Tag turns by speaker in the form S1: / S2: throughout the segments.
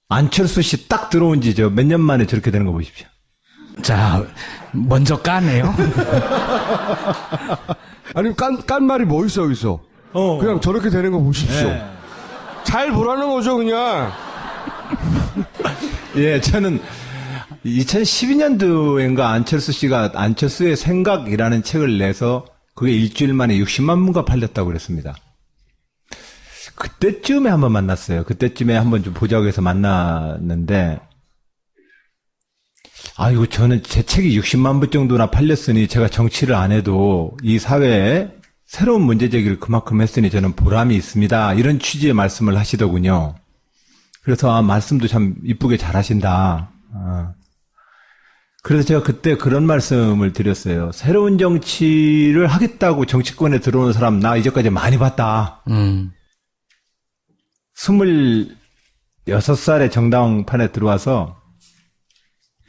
S1: 안철수 씨 딱 들어온 지 몇 년 만에 저렇게 되는 거 보십시오.
S2: 자, 먼저 까네요.
S3: 아니, 깐 말이 뭐 있어, 여기서. 그냥 저렇게 되는 거 보십시오.
S1: 네.
S3: 잘 보라는 거죠, 그냥.
S1: 예, 저는 2012년도인가 안철수 씨가 안철수의 생각이라는 책을 내서 그게 일주일 만에 60만 부가 팔렸다고 그랬습니다. 그때쯤에 한번 만났어요. 그때쯤에 한번 좀 보자고 해서 만났는데, 아이고, 저는 제 책이 60만 부 정도나 팔렸으니 제가 정치를 안 해도 이 사회에 새로운 문제 제기를 그만큼 했으니 저는 보람이 있습니다. 이런 취지의 말씀을 하시더군요. 그래서 말씀도 참 이쁘게 잘하신다. 그래서 제가 그때 그런 말씀을 드렸어요. 새로운 정치를 하겠다고 정치권에 들어오는 사람 나 이제까지 많이 봤다. 26살에 정당판에 들어와서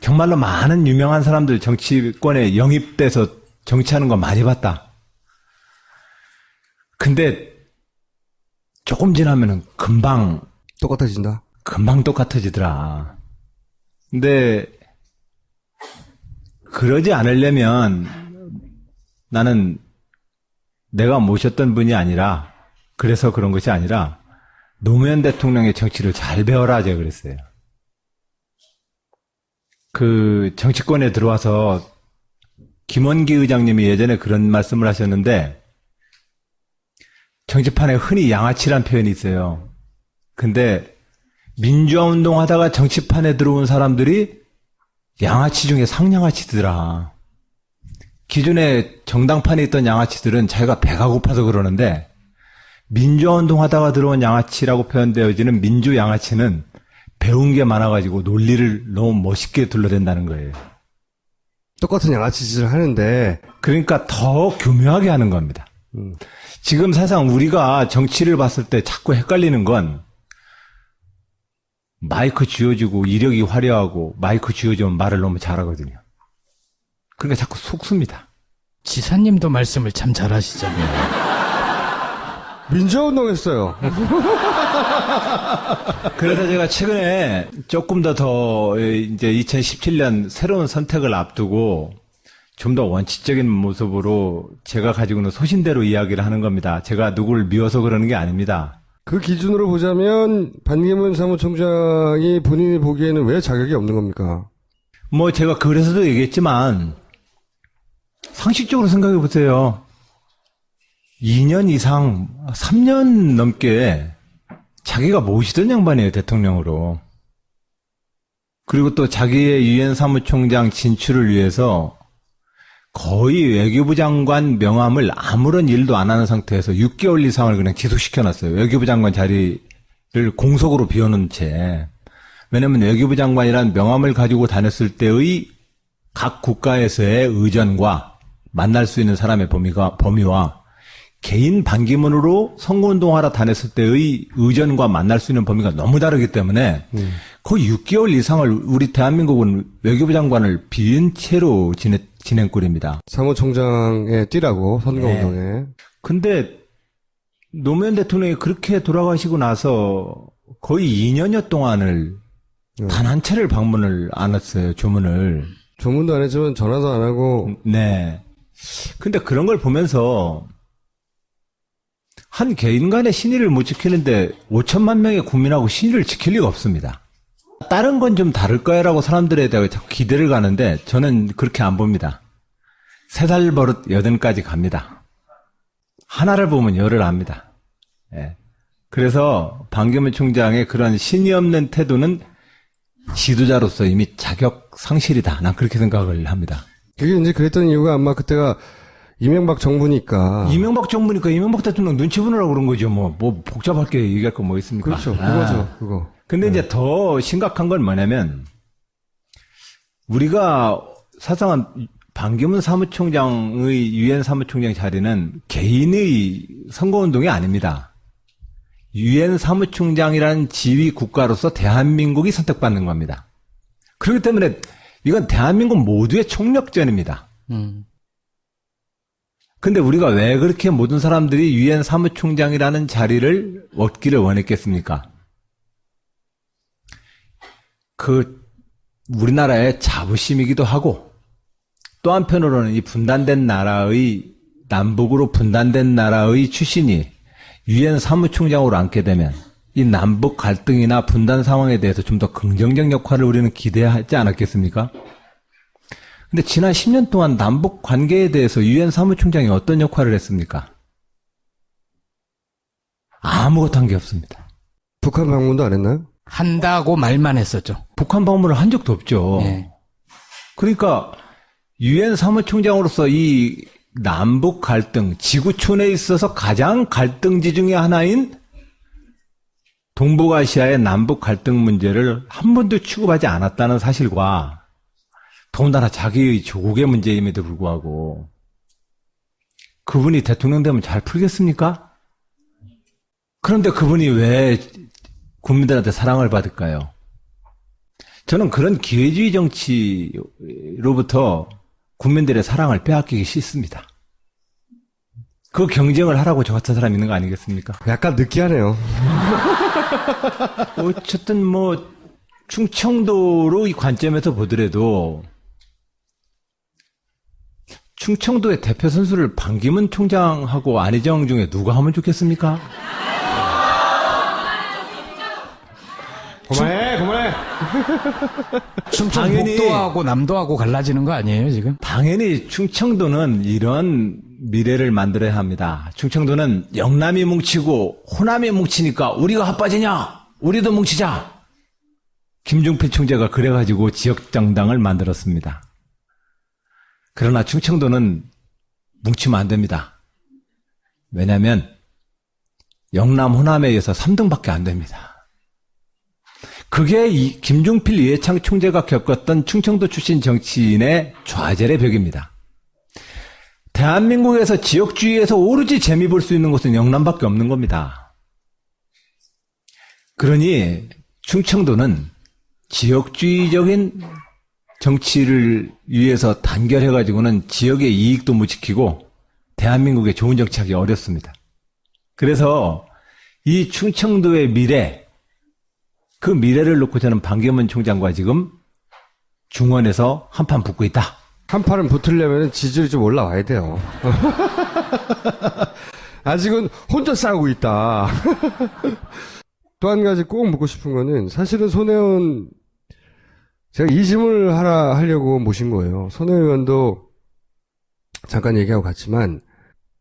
S1: 정말로 많은 유명한 사람들 정치권에 영입돼서 정치하는 거 많이 봤다. 근데 조금 지나면은 금방
S3: 똑같아진다.
S1: 똑같아지더라. 근데 그러지 않으려면 나는 내가 모셨던 분이 아니라 그래서 그런 것이 아니라 노무현 대통령의 정치를 잘 배워라 제가 그랬어요. 그 정치권에 들어와서 김원기 의장님이 예전에 그런 말씀을 하셨는데 정치판에 흔히 양아치란 표현이 있어요. 근데 민주화 운동하다가 정치판에 들어온 사람들이 양아치 중에 상양아치더라. 기존에 정당판에 있던 양아치들은 자기가 배가 고파서 그러는데 민주화 운동하다가 들어온 양아치라고 표현되어지는 민주 양아치는 배운 게 많아가지고 논리를 너무 멋있게 둘러댄다는 거예요.
S3: 똑같은 양아치 짓을 하는데.
S1: 그러니까 더 교묘하게 하는 겁니다. 지금 사실상 우리가 정치를 봤을 때 자꾸 헷갈리는 건 마이크 쥐어주고 이력이 화려하고 마이크 쥐어주면 말을 너무 잘하거든요. 그러니까 자꾸 속습니다.
S2: 지사님도 말씀을 참 잘하시잖아요.
S3: 민주화운동 했어요.
S1: 그래서 제가 최근에 조금 더 이제 2017년 새로운 선택을 앞두고 좀 더 원칙적인 모습으로 제가 가지고 있는 소신대로 이야기를 하는 겁니다. 제가 누구를 미워서 그러는 게 아닙니다.
S3: 그 기준으로 보자면 반기문 사무총장이 본인이 보기에는 왜 자격이 없는 겁니까?
S1: 뭐 제가 그래서도 얘기했지만 상식적으로 생각해 보세요. 2년 이상 3년 넘게 자기가 모시던 양반이에요. 대통령으로. 그리고 또 자기의 유엔 사무총장 진출을 위해서 거의 외교부 장관 명함을 아무런 일도 안 하는 상태에서 6개월 이상을 그냥 지속시켜놨어요. 외교부 장관 자리를 공석으로 비워놓은 채. 왜냐하면 외교부 장관이란 명함을 가지고 다녔을 때의 각 국가에서의 의전과 만날 수 있는 사람의 범위와 개인 반기문으로 선거운동하러 다녔을 때의 의전과 만날 수 있는 범위가 너무 다르기 때문에 거의 6개월 이상을 우리 대한민국은 외교부 장관을 비운 채로 지낸 꼴입니다.
S3: 사무총장에 뛰라고 선거운동에.
S1: 네. 근데 노무현 대통령이 그렇게 돌아가시고 나서 거의 2년여 동안을 단 한 차례를 방문을 안 했어요. 조문을.
S3: 조문도 안 했지만 전화도 안 하고.
S1: 네. 근데 그런 걸 보면서 한 개인 간의 신의를 못 지키는데 5천만 명의 국민하고 신의를 지킬 리가 없습니다. 다른 건 좀 다를 거야라고 사람들에 대해 자꾸 기대를 가는데 저는 그렇게 안 봅니다. 3살 버릇 8까지 갑니다. 하나를 보면 열을 압니다. 예. 그래서 반기문 총장의 그런 신의 없는 태도는 지도자로서 이미 자격 상실이다. 난 그렇게 생각을 합니다.
S3: 그게 이제 그랬던 이유가 아마 그때가 이명박 정부니까.
S1: 이명박 정부니까 이명박 대통령 눈치 보느라고 그런 거죠. 뭐 복잡하게 얘기할 거 뭐 있습니까?
S3: 그렇죠. 그거죠. 그거.
S1: 근데 이제 더 심각한 건 뭐냐면 우리가 사실은 반기문 사무총장의 유엔 사무총장 자리는 개인의 선거운동이 아닙니다. 유엔 사무총장이라는 지위 국가로서 대한민국이 선택받는 겁니다. 그렇기 때문에 이건 대한민국 모두의 총력전입니다. 근데 우리가 왜 그렇게 모든 사람들이 유엔 사무총장이라는 자리를 얻기를 원했겠습니까? 우리나라의 자부심이기도 하고, 또 한편으로는 이 분단된 나라의, 남북으로 분단된 나라의 출신이 유엔 사무총장으로 앉게 되면 이 남북 갈등이나 분단 상황에 대해서 좀 더 긍정적 역할을 우리는 기대하지 않았겠습니까? 근데 지난 10년 동안 남북 관계에 대해서 유엔 사무총장이 어떤 역할을 했습니까? 아무것도 한 게 없습니다.
S3: 북한 방문도 안 했나요?
S2: 한다고 말만 했었죠.
S1: 북한 방문을 한 적도 없죠.
S2: 예.
S1: 그러니까 유엔 사무총장으로서 이 남북 갈등, 지구촌에 있어서 가장 갈등지 중에 하나인 동북아시아의 남북 갈등 문제를 한 번도 취급하지 않았다는 사실과 더군다나 자기의 조국의 문제임에도 불구하고 그분이 대통령 되면 잘 풀겠습니까? 그런데 그분이 왜 국민들한테 사랑을 받을까요? 저는 그런 기회주의 정치로부터 국민들의 사랑을 빼앗기기 싫습니다. 그 경쟁을 하라고 저 같은 사람 있는 거 아니겠습니까?
S3: 약간 느끼하네요.
S1: 어쨌든 충청도로 이 관점에서 보더라도 충청도의 대표 선수를 반기문 총장하고 안희정 중에 누가 하면 좋겠습니까?
S3: 그만해.
S2: 충청북도하고 남도하고 갈라지는 거 아니에요, 지금?
S1: 당연히 충청도는 이런 미래를 만들어야 합니다. 충청도는 영남이 뭉치고 호남이 뭉치니까 우리가 핫빠지냐? 우리도 뭉치자. 김종필 총재가 그래가지고 지역정당을 만들었습니다. 그러나 충청도는 뭉치면 안 됩니다. 왜냐하면 영남, 호남에 의해서 3등밖에 안 됩니다. 그게 김종필, 이해창 총재가 겪었던 충청도 출신 정치인의 좌절의 벽입니다. 대한민국에서 지역주의에서 오로지 재미 볼 수 있는 곳은 영남밖에 없는 겁니다. 그러니 충청도는 지역주의적인 정치를 위해서 단결해가지고는 지역의 이익도 못 지키고 대한민국에 좋은 정치하기 어렵습니다. 그래서 이 충청도의 미래, 그 미래를 놓고 저는 반기문 총장과 지금 중원에서 한판 붙고 있다.
S3: 한판은 붙으려면 지지율이 좀 올라와야 돼요. 아직은 혼자 싸우고 있다. 또 한 가지 꼭 묻고 싶은 거는 사실은 손혜원 제가 이 질문을 하려고 모신 거예요. 손혜원 의원도 잠깐 얘기하고 갔지만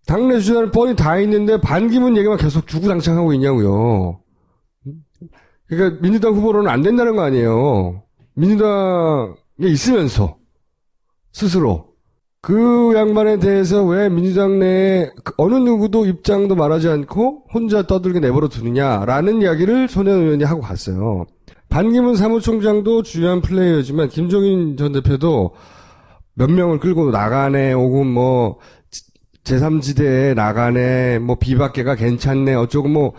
S3: 당내 주자는 뻔히 다 있는데 반기문 얘기만 계속 주구장창하고 있냐고요. 그러니까 민주당 후보로는 안 된다는 거 아니에요. 민주당에 있으면서 스스로 그 양반에 대해서 왜 민주당 내에 어느 누구도 입장도 말하지 않고 혼자 떠들게 내버려 두느냐라는 이야기를 손혜원 의원이 하고 갔어요. 반기문 사무총장도 중요한 플레이어지만 김종인 전 대표도 몇 명을 끌고 나가네, 혹은 제3지대에 나가네, 비박계가 괜찮네, 어쩌고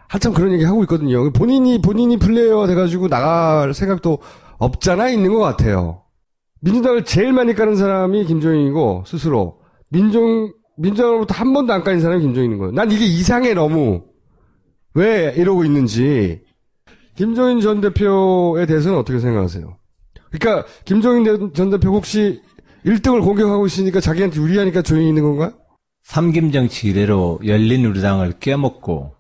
S3: 한참 그런 얘기 하고 있거든요. 본인이 플레이어 돼가지고 나갈 생각도 없잖아 있는 것 같아요. 민주당을 제일 많이 까는 사람이 김종인이고, 스스로. 민주당으로부터 한 번도 안 까인 사람이 김종인인 거예요. 난 이게 이상해, 너무. 왜 이러고 있는지. 김종인 전 대표에 대해서는 어떻게 생각하세요? 그러니까, 김종인 전 대표 혹시 1등을 공격하고 있으니까 자기한테 유리하니까 조용히 있는 건가요?
S1: 삼김정치 이래로 열린우리당을 깨먹고,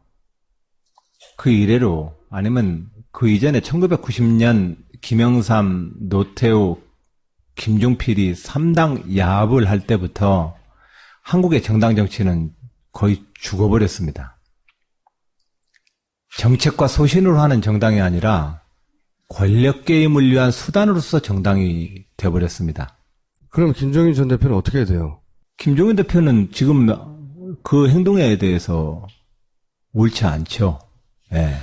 S1: 그 이래로, 아니면 그 이전에 1990년 김영삼, 노태우, 김종필이 3당 야합을 할 때부터 한국의 정당 정치는 거의 죽어버렸습니다. 정책과 소신으로 하는 정당이 아니라 권력 게임을 위한 수단으로서 정당이 되어버렸습니다.
S3: 그럼 김종인 전 대표는 어떻게 해야 돼요?
S1: 김종인 대표는 지금 그 행동에 대해서 옳지 않죠. 예.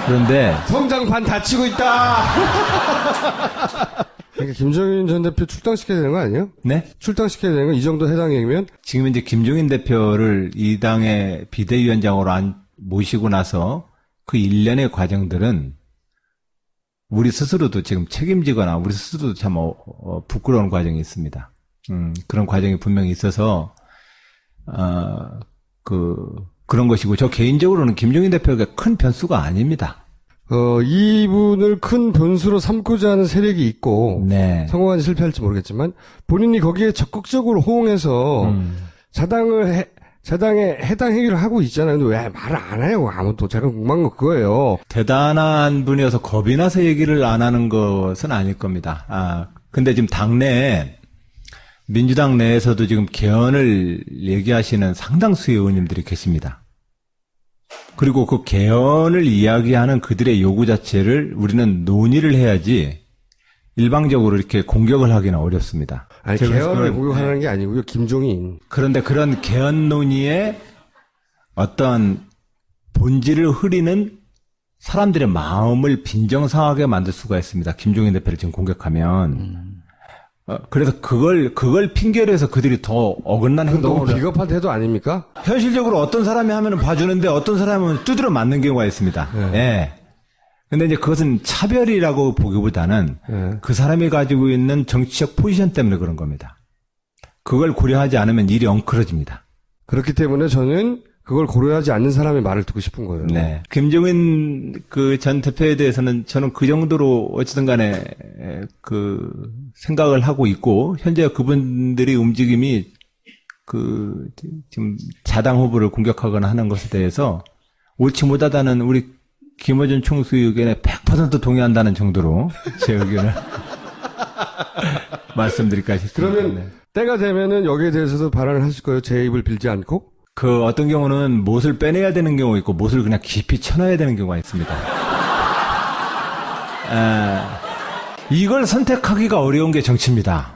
S1: 그런데
S3: 성장판 다치고 있다. 그러니까 김종인 전 대표 출당시켜야 되는 거 아니에요?
S1: 네?
S3: 출당시켜야 되는 거 이 정도 해당이면?
S1: 지금 이제 김종인 대표를 이 당의 비대위원장으로 모시고 나서 그 일련의 과정들은 우리 스스로도 지금 책임지거나 우리 스스로도 참 부끄러운 과정이 있습니다. 그런 과정이 분명히 있어서 그런 것이고, 저 개인적으로는 김종인 대표가 큰 변수가 아닙니다.
S3: 이분을 큰 변수로 삼고자 하는 세력이 있고,
S1: 네.
S3: 성공한지 실패할지 모르겠지만, 본인이 거기에 적극적으로 호응해서, 자당에 해당 행위를 하고 있잖아요. 근데 왜 말을 안 해요? 아무도. 제가 궁금한 거 그거예요.
S1: 대단한 분이어서 겁이 나서 얘기를 안 하는 것은 아닐 겁니다. 근데 지금 당내에 민주당 내에서도 지금 개헌을 얘기하시는 상당수의 의원님들이 계십니다. 그리고 그 개헌을 이야기하는 그들의 요구 자체를 우리는 논의를 해야지 일방적으로 이렇게 공격을 하기는 어렵습니다.
S3: 아니,
S1: 제가
S3: 개헌을
S1: 그걸-
S3: 공격하는 게 아니고요. 김종인.
S1: 그런데 그런 개헌 논의에 어떤 본질을 흐리는 사람들의 마음을 빈정상하게 만들 수가 있습니다. 김종인 대표를 지금 공격하면. 그래서 그걸 핑계로 해서 그들이 더 어긋난
S3: 너무
S1: 행동을.
S3: 비겁한 태도 아닙니까?
S1: 현실적으로 어떤 사람이 하면은 봐주는데 어떤 사람은 두드려 맞는 경우가 있습니다. 예. 근데 이제 그것은 차별이라고 보기보다는
S3: 네.
S1: 그 사람이 가지고 있는 정치적 포지션 때문에 그런 겁니다. 그걸 고려하지 않으면 일이 엉클어집니다.
S3: 그렇기 때문에 저는 그걸 고려하지 않는 사람의 말을 듣고 싶은 거예요.
S1: 네. 김종인 그 전 대표에 대해서는 저는 그 정도로 어쨌든 간에 그 생각을 하고 있고, 현재 그분들의 움직임이 지금 자당 후보를 공격하거나 하는 것에 대해서 옳지 못하다는 우리 김어준 총수 의견에 100% 동의한다는 정도로 제 의견을 말씀드릴까 싶습니다.
S3: 그러면
S1: 네.
S3: 때가 되면은 여기에 대해서도 발언을 하실 거예요. 제 입을 빌지 않고.
S1: 그 어떤 경우는 못을 빼내야 되는 경우가 있고 못을 그냥 깊이 쳐넣어야 되는 경우가 있습니다. 이걸 선택하기가 어려운 게 정치입니다.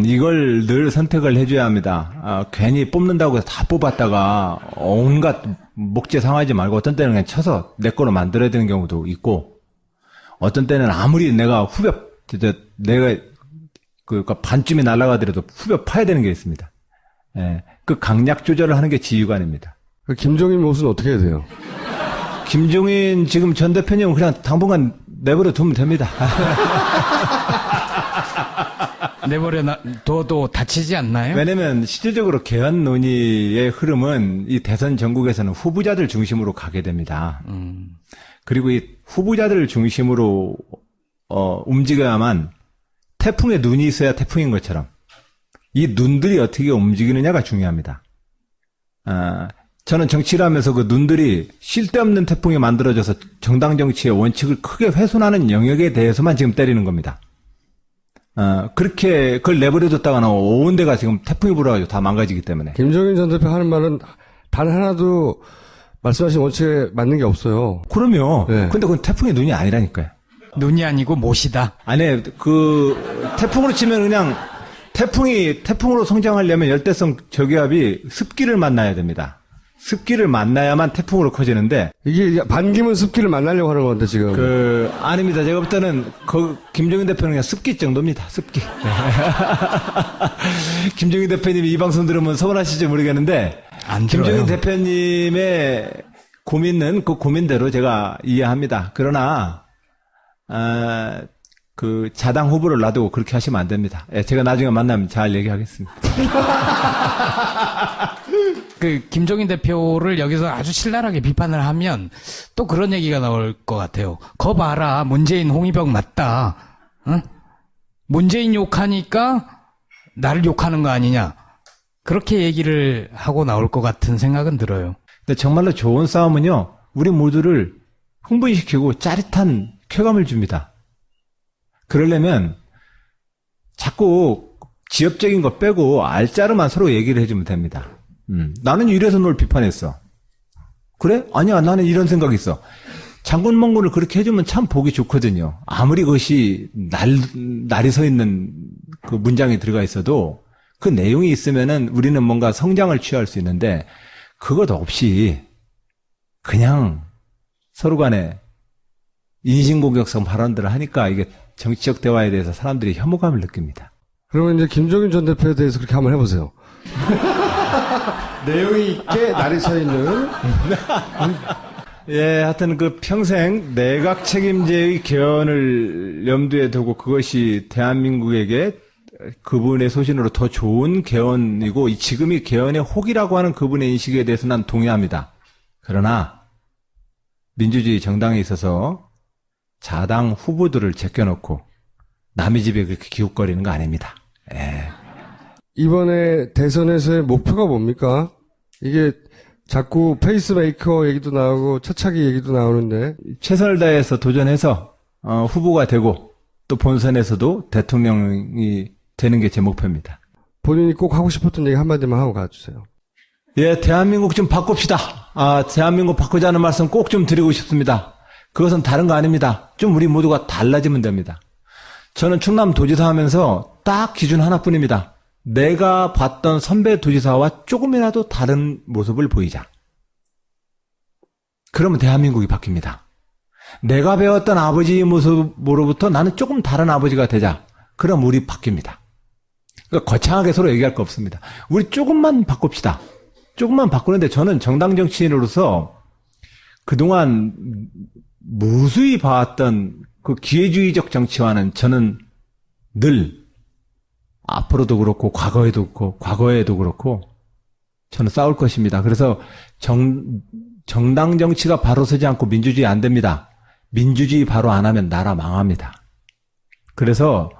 S1: 이걸 늘 선택을 해줘야 합니다. 괜히 뽑는다고 해서 다 뽑았다가 온갖 목재 상하지 말고 어떤 때는 그냥 쳐서 내 거로 만들어야 되는 경우도 있고, 어떤 때는 아무리 내가 내가 반쯤이 날아가더라도 후벼 파야 되는 게 있습니다. 예, 그 강약 조절을 하는 게 지휘관입니다.
S3: 그 김종인 못은 어떻게 해야 돼요?
S1: 김종인 지금 전 대표님은 그냥 당분간 내버려 두면 됩니다.
S2: 내버려 둬도 다치지 않나요?
S1: 왜냐면 실질적으로 개헌 논의의 흐름은 이 대선 전국에서는 후보자들 중심으로 가게 됩니다. 그리고 이 후보자들 중심으로 움직여야만, 태풍에 눈이 있어야 태풍인 것처럼 이 눈들이 어떻게 움직이느냐가 중요합니다. 저는 정치를 하면서 그 눈들이 쓸데없는 태풍이 만들어져서 정당 정치의 원칙을 크게 훼손하는 영역에 대해서만 지금 때리는 겁니다. 그렇게 그걸 내버려뒀다가는 온 데가 지금 태풍이 불어가지고 다 망가지기 때문에.
S3: 김종인 전 대표 하는 말은 단 하나도 말씀하신 원칙에 맞는 게 없어요.
S1: 그럼요.
S3: 네.
S1: 근데 그건 태풍의 눈이 아니라니까요.
S2: 눈이 아니고 못이다.
S1: 아니, 태풍으로 치면 그냥 태풍으로 성장하려면 열대성 저기압이 습기를 만나야 됩니다. 습기를 만나야만 태풍으로 커지는데,
S3: 이게 반기문 습기를 만나려고 하는 건데 지금.
S1: 아닙니다. 제가 볼 때는 김종인 대표는 그냥 습기 정도입니다. 습기. 김종인 대표님이 이 방송 들으면 서운하실지 모르겠는데,
S2: 안 들어요.
S1: 김종인 대표님의 고민은 그 고민대로 제가 이해합니다. 그러나, 그 자당 후보를 놔두고 그렇게 하시면 안 됩니다. 예, 제가 나중에 만나면 잘 얘기하겠습니다.
S2: 그 김종인 대표를 여기서 아주 신랄하게 비판을 하면 또 그런 얘기가 나올 것 같아요. 거 봐라, 문재인 홍위병 맞다. 응? 문재인 욕하니까 나를 욕하는 거 아니냐. 그렇게 얘기를 하고 나올 것 같은 생각은 들어요.
S1: 근데 정말로 좋은 싸움은요, 우리 모두를 흥분시키고 짜릿한 쾌감을 줍니다. 그러려면 자꾸 지엽적인 거 빼고 알짜로만 서로 얘기를 해주면 됩니다. 나는 이래서 널 비판했어. 그래? 아니야, 나는 이런 생각이 있어. 장군멍군을 그렇게 해주면 참 보기 좋거든요. 아무리 그것이 날이 서 있는 그 문장이 들어가 있어도 그 내용이 있으면은 우리는 뭔가 성장을 취할 수 있는데, 그것 없이 그냥 서로 간에 인신공격성 발언들을 하니까 이게 정치적 대화에 대해서 사람들이 혐오감을 느낍니다.
S3: 그러면 이제 김종인 전 대표에 대해서 그렇게 한번 해보세요. 내용이 있게 날이 서 있는.
S1: 예, 하여튼 그 평생 내각 책임제의 개헌을 염두에 두고 그것이 대한민국에게 그분의 소신으로 더 좋은 개헌이고, 지금이 개헌의 혹이라고 하는 그분의 인식에 대해서 난 동의합니다. 그러나 민주주의 정당에 있어서 자당 후보들을 제껴놓고 남의 집에 그렇게 기웃거리는 거 아닙니다. 예.
S3: 이번에 대선에서의 목표가 뭡니까? 이게 자꾸 페이스메이커 얘기도 나오고 차차기 얘기도 나오는데
S1: 최선을 다해서 도전해서 후보가 되고 또 본선에서도 대통령이 되는 게 제 목표입니다.
S3: 본인이 꼭 하고 싶었던 얘기 한마디만 하고 가주세요.
S1: 예, 대한민국 좀 바꿉시다. 대한민국 바꾸자는 말씀 꼭 좀 드리고 싶습니다. 그것은 다른 거 아닙니다. 좀 우리 모두가 달라지면 됩니다. 저는 충남도지사 하면서 딱 기준 하나뿐입니다. 내가 봤던 선배 도지사와 조금이라도 다른 모습을 보이자. 그러면 대한민국이 바뀝니다. 내가 배웠던 아버지의 모습으로부터 나는 조금 다른 아버지가 되자. 그럼 우리 바뀝니다. 그러니까 거창하게 서로 얘기할 거 없습니다. 우리 조금만 바꿉시다. 조금만 바꾸는데 저는 정당 정치인으로서 그동안 무수히 봐왔던 그 기회주의적 정치와는 저는 늘 앞으로도 그렇고 과거에도 그렇고 저는 싸울 것입니다. 그래서 정당 정치가 바로 서지 않고 민주주의 안 됩니다. 민주주의 바로 안 하면 나라 망합니다. 그래서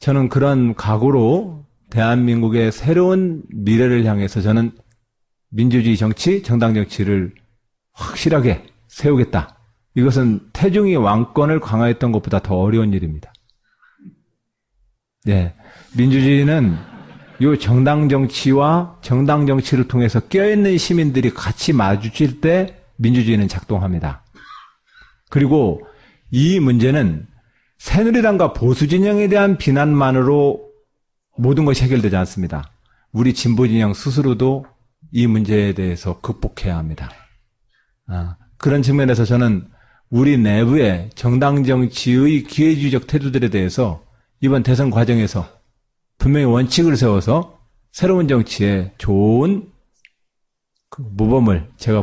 S1: 저는 그런 각오로 대한민국의 새로운 미래를 향해서 저는 민주주의 정치, 정당 정치를 확실하게 세우겠다. 이것은 태종이 왕권을 강화했던 것보다 더 어려운 일입니다. 예. 민주주의는 이 정당 정치와 정당 정치를 통해서 껴있는 시민들이 같이 마주칠 때 민주주의는 작동합니다. 그리고 이 문제는 새누리당과 보수 진영에 대한 비난만으로 모든 것이 해결되지 않습니다. 우리 진보 진영 스스로도 이 문제에 대해서 극복해야 합니다. 그런 측면에서 저는 우리 내부의 정당 정치의 기회주의적 태도들에 대해서 이번 대선 과정에서 분명히 원칙을 세워서 새로운 정치에 좋은 그 모범을 제가